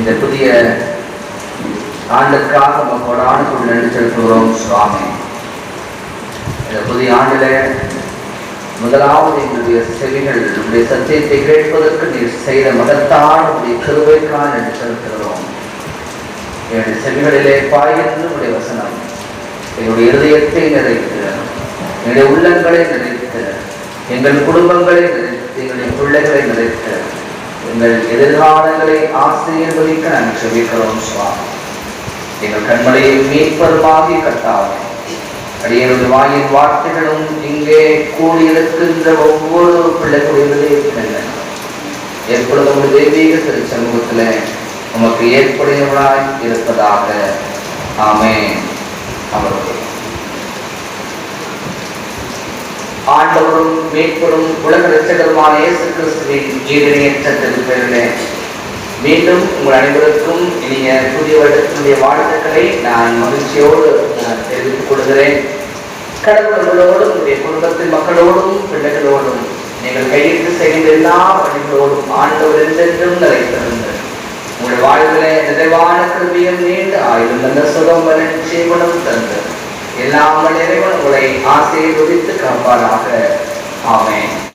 இந்த புதிய ஆண்டுக்காக மக்களோட ஆண்டுக்குள் நன்றி செலுத்துகிறோம் சுவாமி. இந்த புதிய ஆண்டில முதலாவது எங்களுடைய செவிகள் உடைய சத்தியத்தை கேட்பதற்கு நீர் செய்த மகத்தான உடைய கிருபைக்காக நன்றி செலுத்துகிறோம். என்னுடைய செவிகளிலே பாய்கின்ற உடைய வசனம் என்னுடைய இருதயத்தை நிறைத்து, என்னுடைய உள்ளங்களை நிறைத்து, எங்கள் குடும்பங்களை நிறைத்து, எங்களுடைய பிள்ளைகளை நிறைத்து, எங்கள் எதிர்காலங்களை ஆசீர்வதிக்க நாங்கள் செபிக்கிறோம் சுவாமி. எங்கள் கண்மலையை மீட்பருமாகி கர்த்தாவே, அடியனுடைய வாயின் வார்த்தைகளும் இங்கே கூடியிருக்கின்ற ஒவ்வொரு பிள்ளைகளுடைய எப்பொழுதும் தெய்வீக திருச்சமூகத்தில் உமக்கு ஏற்புடையவராய் இருப்பதாக. ஆமென். அவர்கள் ஆண்டவரும் மீட்பரும் உலக இரட்சகருமான இயேசு கிறிஸ்துவின் ஈடிணையற்ற திருப்பெயரிலே மீண்டும் உங்கள் அனைவருக்கும் இனிய புதிய வருடத்தினுடைய வாழ்த்துக்களை நான் மகிழ்ச்சியோடு தெரிவித்துக் கொள்கிறேன். கடவுளோடும் உங்களுடைய குடும்பத்தின் மக்களோடும் பிள்ளைகளோடும் நீங்கள் கையிட்டு செய்கின்ற எல்லா பணிகளோடும் ஆண்டவர் என்றென்றும் நிலைத்திருந்தார். உங்களுடைய வாழ்விலே நிறைவான கிருபையும் நீண்ட ஆயுளும் நல்ல சுகம் ஜீவனும் தந்து எல்லாம் இறைவன் உங்களை ஆசீர்வதித்து காப்பாராக. ஆமென்.